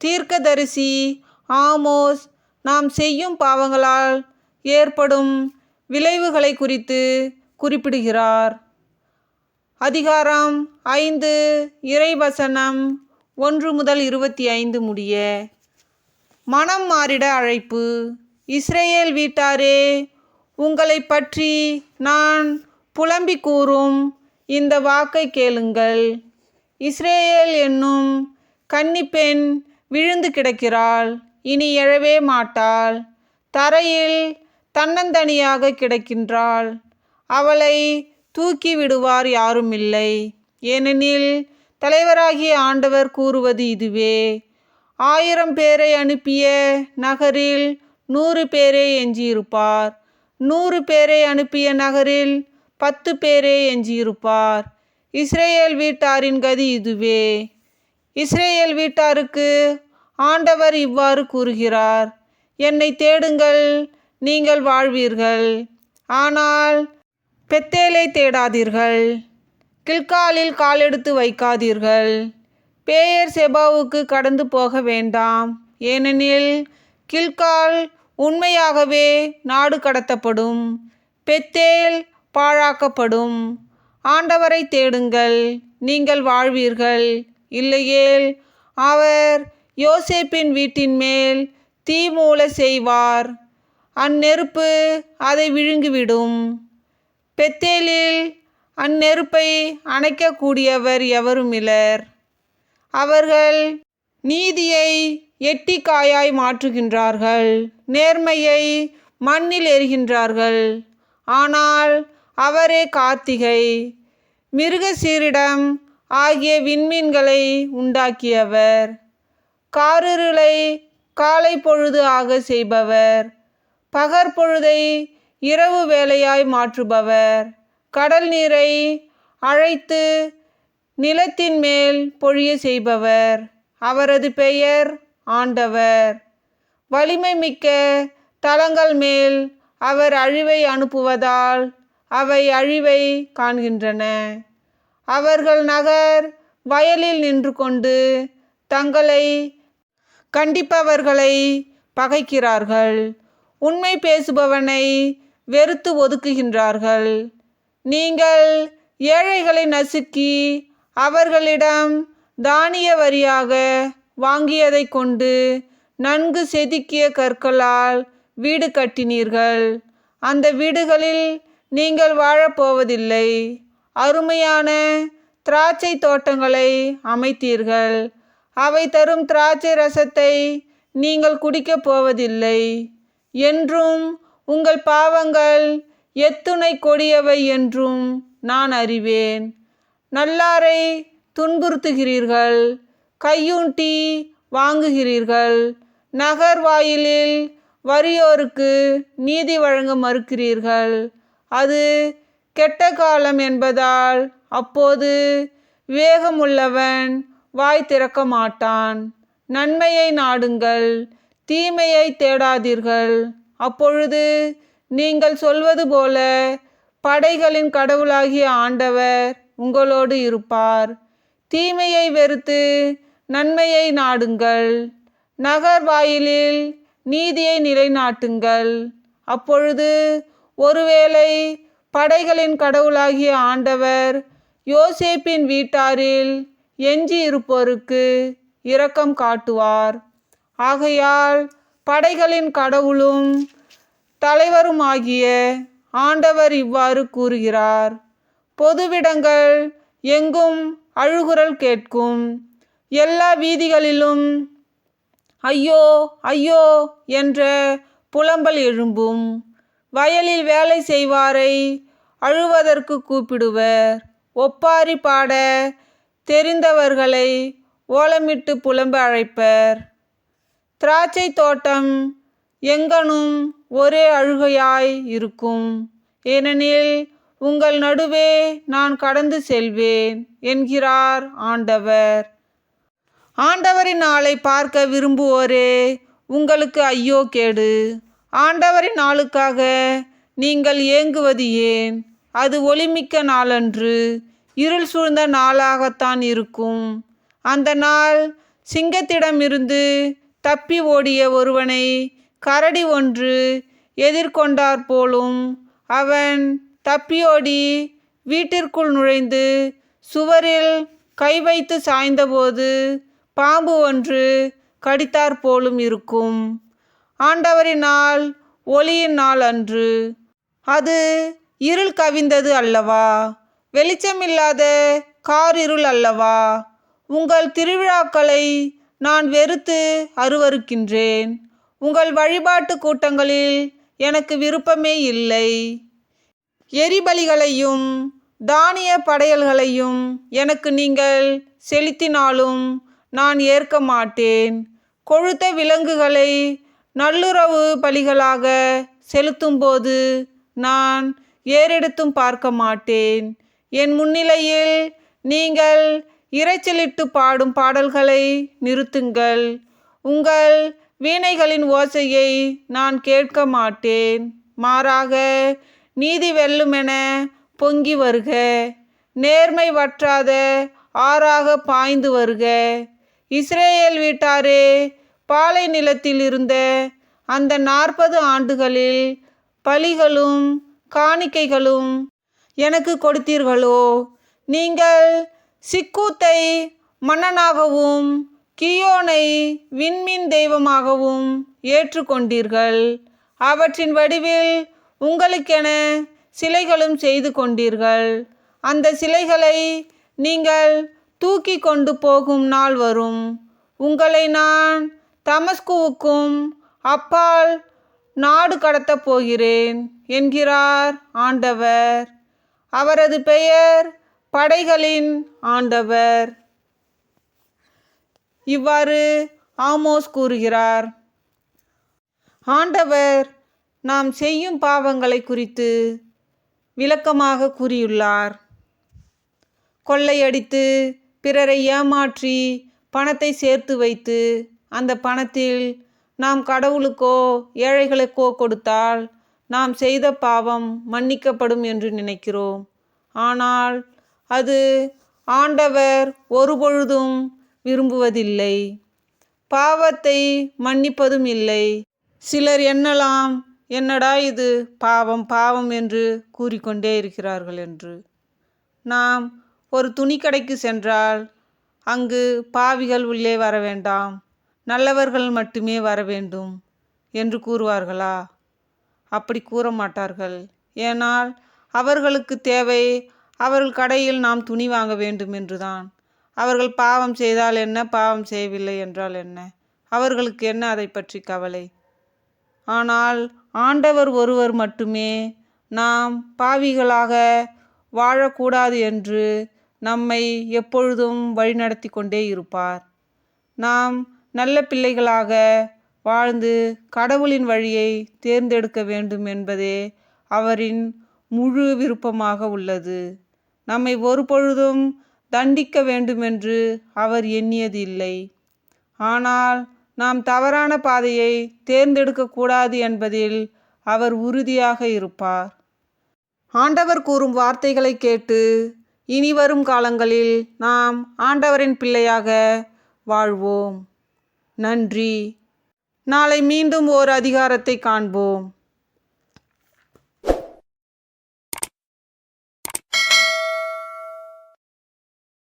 தீர்க்கதரிசி ஆமோஸ் நாம் செய்யும் பாவங்களால் ஏற்படும் விளைவுகளை குறித்து குறிப்பிடுகிறார். அதிகாரம் 5 இறைவசனம் 1 முதல் 25 முடிய. மனம் மாறிட அழைப்பு. இஸ்ரேல் வீட்டாரே, உங்களை பற்றி நான் புலம்பிக் கூறும் இந்த வாக்கை கேளுங்கள். இஸ்ரேல் என்னும் கன்னிப்பெண் விழுந்து கிடக்கிறாள், இனி எழவே மாட்டாள். தரையில் தன்னந்தனியாக கிடக்கின்றாள். அவளை தூக்கி விடுவார் யாருமில்லை. ஏனெனில் தலைவராகிய ஆண்டவர் கூறுவது இதுவே: 1000 பேரை அனுப்பிய நகரில் 100 பேரே எஞ்சியிருப்பார். 100 பேரை அனுப்பிய நகரில் 10 பேரே எஞ்சியிருப்பார். இஸ்ரேல் வீட்டாரின் கதி இதுவே. இஸ்ரேல் வீட்டாருக்கு ஆண்டவர் இவ்வாறு கூறுகிறார்: என்னை தேடுங்கள், நீங்கள் வாழ்வீர்கள். ஆனால் பெத்தேலை தேடாதீர்கள், கில்காலில் காலெடுத்து வைக்காதீர்கள். பேயர் செபாவுக்கு கடந்து போக வேண்டாம். ஏனெனில் கில்கால் உண்மையாகவே நாடு கடத்தப்படும், பெத்தேல் பாழாக்கப்படும். ஆண்டவரை தேடுங்கள், நீங்கள் வாழ்வீர்கள். இல்லையேல் அவர் யோசேப்பின் வீட்டின் மேல் தீ மூள செய்வார், அந்நெருப்பு அதை விழுங்கிவிடும். பெத்தேலில் அந்நெருப்பை அணைக்கக்கூடியவர் எவருமிலர். அவர்கள் நீதியை எட்டிக்காயாய் மாற்றுகின்றார்கள், நேர்மையை மண்ணில் எறிகின்றார்கள். ஆனால் அவரே கார்த்திகை, மிருகசீரிடம் ஆகிய விண்மீன்களை உண்டாக்கியவர். காரிருளை காலை பொழுது ஆக செய்பவர், பகற்பொழுதை இரவு வேளையாய் மாற்றுபவர். கடல் நீரை அழைத்து நிலத்தின் மேல் பொழிய செய்பவர். அவரது பெயர் ஆண்டவர். வலிமை மிக்க தலங்கள் மேல் அவர் அழிவை அனுப்புவதால் அவை அழிவை காண்கின்றன. அவர்கள் நகர் வயலில் நின்று கொண்டு தங்களை கண்டிப்பவர்களை பகைக்கிறார்கள். உண்மை பேசுபவனை வெறுத்து ஒதுக்குகின்றார்கள். நீங்கள் ஏழைகளை நசுக்கி அவர்களிடம் தானிய வரியாக வாங்கியதை கொண்டு நன்கு செதுக்கிய கற்களால் வீடு கட்டினீர்கள். அந்த வீடுகளில் நீங்கள் வாழப்போவதில்லை. அருமையான திராட்சை தோட்டங்களை அமைத்தீர்கள். அவை தரும் திராட்சை ரசத்தை நீங்கள் குடிக்கப் போவதில்லை. என்றும் உங்கள் பாவங்கள் எத்துணை கொடியவை என்றும் நான் அறிவேன். நல்லாரை துன்புறுத்துகிறீர்கள், கையூட்டி வாங்குகிறீர்கள். நகர் வாயிலில் வறியோருக்கு நீதி வழங்க மறுக்கிறீர்கள். அது கெட்ட காலம் என்பதால் அப்போது விவேகமுள்ளவன் வாய் திறக்க மாட்டான். நன்மையை நாடுங்கள், தீமையை தேடாதீர்கள். அப்பொழுது நீங்கள் சொல்வது போல படைகளின் கடவுளாகிய ஆண்டவர் உங்களோடு இருப்பார். தீமையை வெறுத்து நன்மையை நாடுங்கள், நகர் வாயிலில் நீதியை நிலைநாட்டுங்கள். அப்பொழுது ஒருவேளை படைகளின் கடவுளாகிய ஆண்டவர் யோசேப்பின் வீட்டாரில் எஞ்சி இருப்போருக்கு இரக்கம் காட்டுவார். ஆகையால் படைகளின் கடவுளும் தலைவருமாகிய ஆண்டவர் இவ்வாறு கூறுகிறார்: பொதுவிடங்கள் எங்கும் அழுகுரல் கேட்கும், எல்லா வீதிகளிலும் ஐயோ ஐயோ என்ற புலம்பல் எழும்பும். வயலில் வேலை செய்வாரை அழுவதற்கு கூப்பிடுவர். ஒப்பாரி பாட தெரிந்தவர்களை ஓலமிட்டு புலம்ப அழைப்பர். திராட்சை தோட்டம் எங்கனும் ஒரே அழுகையாய் இருக்கும். ஏனெனில் உங்கள் நடுவே நான் கடந்து செல்வேன் என்கிறார் ஆண்டவர். ஆண்டவரின் நாளை பார்க்க விரும்புவோரே, உங்களுக்கு ஐயோ கேடு. ஆண்டவரின் நாளுக்காக நீங்கள் ஏங்குவது ஏன்? அது ஒளிமிக்க நாளன்று, இருள் சூழ்ந்த நாளாகத்தான் இருக்கும். அந்த நாள் சிங்கத்திடமிருந்து தப்பி ஓடிய ஒருவனை கரடி ஒன்று எதிர்கொண்டாற் போலும் அவன் தப்பியோடி வீட்டிற்குள் நுழைந்து சுவரில் கை வைத்து சாய்ந்தபோது பாம்பு ஒன்று கடித்தாற் போலும் இருக்கும். ஆண்டவரின் நாள் ஒளியின் நாள் அன்று. அது இருள் கவிந்தது அல்லவா? வெளிச்சமில்லாத காரிருள் அல்லவா? உங்கள் திருவிழாக்களை நான் வெறுத்து அருவருக்கின்றேன். உங்கள் வழிபாட்டு கூட்டங்களில் எனக்கு விருப்பமே இல்லை. எரிபலிகளையும் தானிய படையல்களையும் எனக்கு நீங்கள் செலுத்தினாலும் நான் ஏற்க மாட்டேன். கொழுத்த விலங்குகளை நல்லுறவு பலிகளாக செலுத்தும்போது நான் ஏறெடுத்தும் பார்க்க மாட்டேன். என் முன்னிலையில் நீங்கள் இரைச்சலிட்டு பாடும் பாடல்களை நிறுத்துங்கள். உங்கள் வீணைகளின் ஓசையை நான் கேட்க மாட்டேன். மாறாக நீதி வெல்லுமென பொங்கி வருக, நேர்மை வற்றாத ஆறாக பாய்ந்து வருக. இஸ்ரேல் வீட்டாரே, பாலை நிலத்தில் இருந்த அந்த 40 ஆண்டுகளில் பலிகளும் காணிக்கைகளும் எனக்கு கொடுத்தீர்களோ? நீங்கள் சிக்கூத்தை மன்னனாகவும் கியோனை விண்மீன் தெய்வமாகவும் ஏற்றுக்கொண்டீர்கள். அவற்றின் வடிவில் உங்களுக்கென சிலைகளும் செய்து கொண்டீர்கள். அந்த சிலைகளை நீங்கள் தூக்கி கொண்டு போகும் நாள் வரும். உங்களை நான் தமஸ்குவுக்கும் அப்பால் நாடு கடத்தப் போகிறேன் என்கிறார் ஆண்டவர். அவரது பெயர் படைகளின் ஆண்டவர். இவ்வாறு ஆமோஸ் கூறுகிறார். ஆண்டவர் நாம் செய்யும் பாவங்களை குறித்து விளக்கமாக கூறியுள்ளார். கொள்ளையடித்து பிறரை ஏமாற்றி பணத்தை சேர்த்து வைத்து அந்த பணத்தில் நாம் கடவுளுக்கோ ஏழைகளுக்கோ கொடுத்தால் நாம் செய்த பாவம் மன்னிக்கப்படும் என்று நினைக்கிறோம். ஆனால் அது ஆண்டவர் ஒருபொழுதும் விரும்புவதில்லை. பாவத்தை மன்னிப்பதும் இல்லை. சிலர் எண்ணலாம், என்னடா இது பாவம் பாவம் என்று கூறிக்கொண்டே இருக்கிறார்கள் என்று. நாம் ஒரு துணிக்கடைக்கு சென்றால் அங்கு பாவிகள் உள்ளே வர வேண்டாம், நல்லவர்கள் மட்டுமே வர வேண்டும் என்று கூறுவார்களா? அப்படி கூற மாட்டார்கள். ஏனால் அவர்களுக்கு தேவை அவர்கள் கடையில் நாம் துணி வாங்க வேண்டும் என்றுதான். அவர்கள் பாவம் செய்தால் என்ன, பாவம் செய்யவில்லை என்றால் என்ன, அவர்களுக்கு என்ன அதை பற்றி கவலை? ஆனால் ஆண்டவர் ஒருவர் மட்டுமே நாம் பாவிகளாக வாழக்கூடாது என்று நம்மை எப்பொழுதும் வழிநடத்தி கொண்டே இருப்பார். நாம் நல்ல பிள்ளைகளாக வாழ்ந்து கடவுளின் வழியை தேர்ந்தெடுக்க வேண்டும் என்பதே அவரின் முழு விருப்பமாக உள்ளது. நம்மை ஒருபொழுதும் தண்டிக்க வேண்டுமென்று அவர் எண்ணியது இல்லை. ஆனால் நாம் தவறான பாதையை தேர்ந்தெடுக்கக்கூடாது என்பதில் அவர் உறுதியாக இருப்பார். ஆண்டவர் கூறும் வார்த்தைகளை கேட்டு இனி வரும் காலங்களில் நாம் ஆண்டவரின் பிள்ளையாக வாழ்வோம். நன்றி. நாளை மீண்டும் ஓர் அதிகாரத்தை காண்போம்.